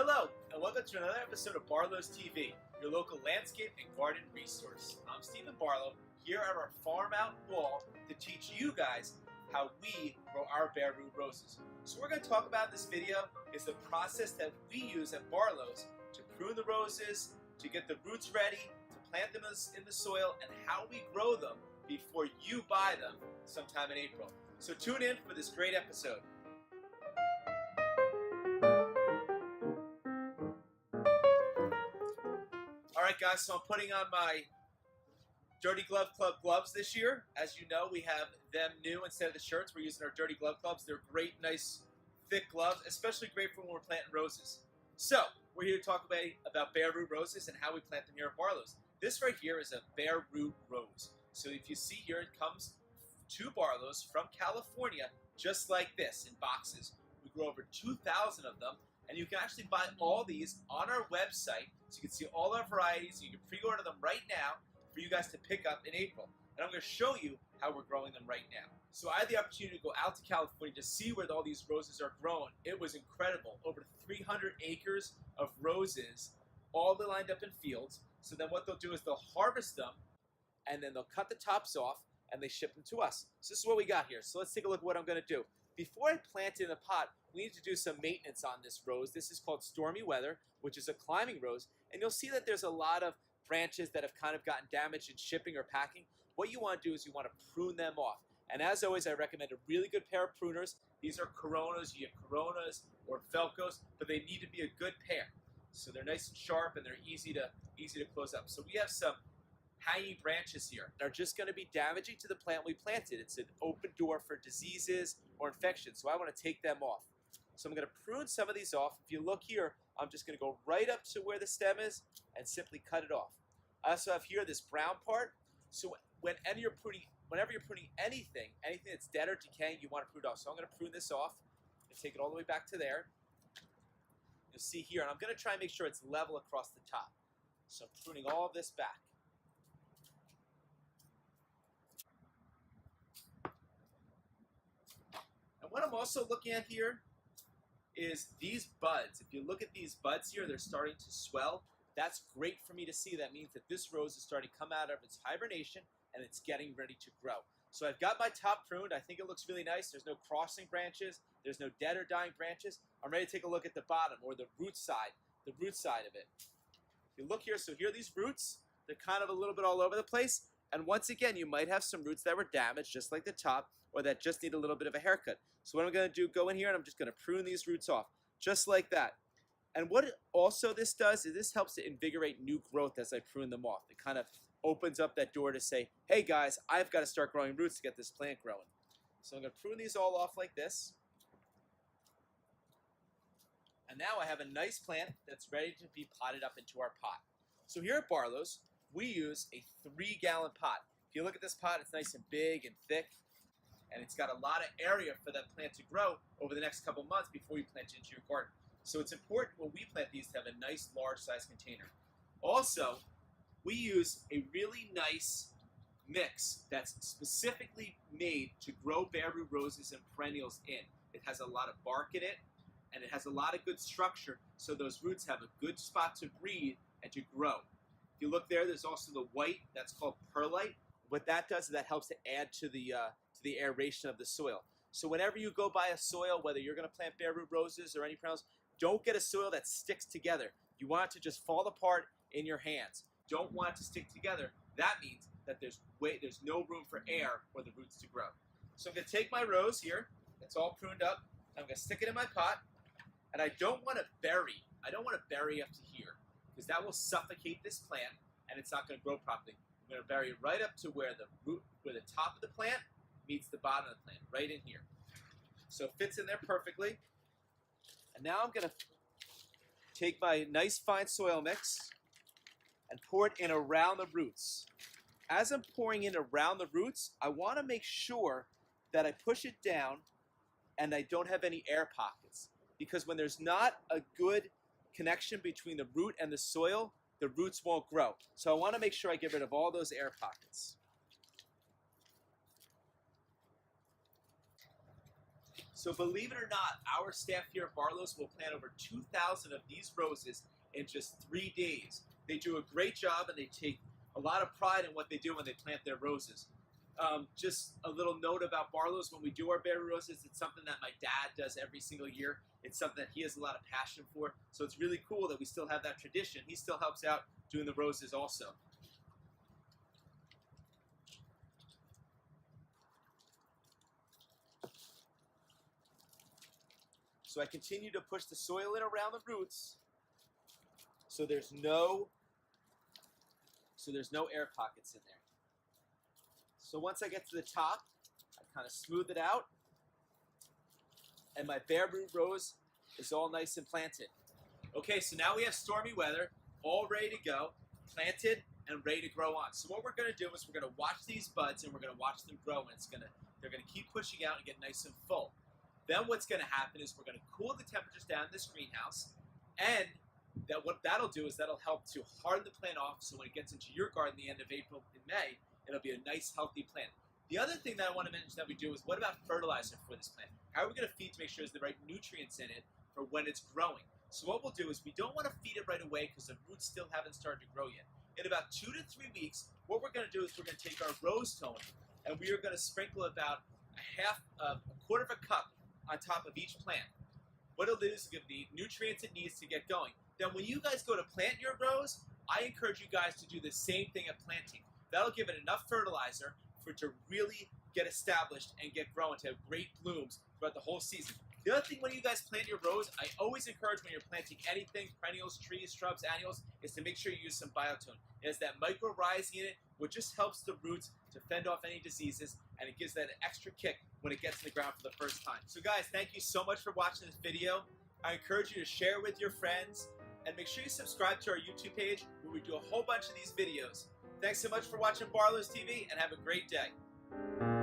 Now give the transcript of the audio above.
Hello, and welcome to another episode of Barlow's TV, your local landscape and garden resource. I'm Stephen Barlow, here at our farm out wall to teach you guys how we grow our bare root roses. So we're going to talk about in this video is the process that we use at Barlow's to prune the roses, to get the roots ready, to plant them in the soil, and how we grow them before you buy them sometime in April. So tune in for this great episode. Alright guys, so I'm putting on my Dirty Glove Club gloves this year. As you know, we have them new instead of the shirts. We're using our Dirty Glove Clubs. They're great, nice, thick gloves, especially great for when we're planting roses. So, we're here to talk about bare root roses and how we plant them here at Barlow's. This right here is a bare root rose. So if you see here, it comes to Barlow's from California, just like this, in boxes. We grow over 2,000 of them, and you can actually buy all these on our website, so you can see all our varieties. You can pre-order them right now for you guys to pick up in April. And I'm going to show you how we're growing them right now. So I had the opportunity to go out to California to see where all these roses are grown. It was incredible. Over 300 acres of roses, all lined up in fields. So then what they'll do is they'll harvest them, and then they'll cut the tops off, and they ship them to us. So this is what we got here. So let's take a look at what I'm going to do. Before I plant it in the pot, we need to do some maintenance on this rose. This is called Stormy Weather, which is a climbing rose. And you'll see that there's a lot of branches that have kind of gotten damaged in shipping or packing. What you want to do is you want to prune them off. And as always, I recommend a really good pair of pruners. These are Coronas. You get Coronas or Felcos, but they need to be a good pair. So they're nice and sharp, and they're easy to close up. So we have some hanging branches here that are just going to be damaging to the plant we planted. It's an open door for diseases or infections, so I want to take them off. So I'm going to prune some of these off. If you look here, I'm just going to go right up to where the stem is and simply cut it off. I also have here this brown part. So whenever you're pruning anything that's dead or decaying, you want to prune it off. So I'm going to prune this off and take it all the way back to there. You'll see here, and I'm going to try and make sure it's level across the top. So I'm pruning all of this back. And what I'm also looking at here is these buds. If you look at these buds here, they're starting to swell. That's great for me to see. That means that this rose is starting to come out of its hibernation and it's getting ready to grow. So I've got my top pruned. I think it looks really nice. There's no crossing branches. There's no dead or dying branches. I'm ready to take a look at the bottom, or the root side of it. If you look here, so here are these roots. They're kind of a little bit all over the place. And once again, you might have some roots that were damaged, just like the top, or that just need a little bit of a haircut. So what I'm going to do, go in here, and I'm just going to prune these roots off, just like that. And what also this does is this helps to invigorate new growth as I prune them off. It kind of opens up that door to say, hey guys, I've got to start growing roots to get this plant growing. So I'm going to prune these all off like this. And now I have a nice plant that's ready to be potted up into our pot. So here at Barlow's, we use a 3-gallon pot. If you look at this pot, it's nice and big and thick, and it's got a lot of area for that plant to grow over the next couple months before you plant it into your garden. So it's important when we plant these to have a nice large size container. Also, we use a really nice mix that's specifically made to grow bare root roses and perennials in. It has a lot of bark in it, and it has a lot of good structure, so those roots have a good spot to breathe and to grow. If you look there, there's also the white, that's called perlite. What that does is that helps to add to the aeration of the soil. So whenever you go buy a soil, whether you're going to plant bare root roses or any perennials, don't get a soil that sticks together. You want it to just fall apart in your hands. Don't want it to stick together. That means that there's no room for air for the roots to grow. So I'm going to take my rose here. It's all pruned up. I'm going to stick it in my pot. And I don't want to bury up to here, because that will suffocate this plant and it's not going to grow properly. I'm going to bury it right up to where the top of the plant meets the bottom of the plant, right in here. So it fits in there perfectly. And now I'm going to take my nice fine soil mix and pour it in around the roots. As I'm pouring in around the roots, I want to make sure that I push it down and I don't have any air pockets. Because when there's not a good connection between the root and the soil, the roots won't grow. So I want to make sure I get rid of all those air pockets. So So believe it or not, our staff here at Barlow's will plant over 2,000 of these roses in just 3 days. They do a great job, and they take a lot of pride in what they do when they plant their roses. Just a little note about Barlow's: when we do our berry roses, it's something that my dad does every single year. It's something that he has a lot of passion for. So it's really cool that we still have that tradition. He still helps out doing the roses also. So I continue to push the soil in around the roots so there's no air pockets in there. So once I get to the top, I kind of smooth it out, and my bare root rose is all nice and planted. Okay, so now we have stormy weather, all ready to go, planted and ready to grow on. So what we're going to do is we're going to watch these buds, and we're going to watch them grow, and they're going to keep pushing out and get nice and full. Then what's going to happen is we're going to cool the temperatures down in this greenhouse, and what that'll do is that'll help to harden the plant off, so when it gets into your garden the end of April and May, it'll be a nice, healthy plant. The other thing that I want to mention that we do is, what about fertilizer for this plant? How are we going to feed to make sure there's the right nutrients in it for when it's growing? So what we'll do is we don't want to feed it right away because the roots still haven't started to grow yet. In about 2 to 3 weeks, what we're going to do is we're going to take our rose tone, and we are going to sprinkle about a quarter of a cup on top of each plant. What it'll do is give the nutrients it needs to get going. Then when you guys go to plant your rose, I encourage you guys to do the same thing at planting. That'll give it enough fertilizer for it to really get established and get growing to have great blooms throughout the whole season. The other thing when you guys plant your rose, I always encourage when you're planting anything, perennials, trees, shrubs, annuals, is to make sure you use some biotone. It has that micro-rhizine in it, which just helps the roots to fend off any diseases, and it gives that an extra kick when it gets in the ground for the first time. So guys, thank you so much for watching this video. I encourage you to share with your friends, and make sure you subscribe to our YouTube page where we do a whole bunch of these videos. Thanks so much for watching Barlow's TV, and have a great day.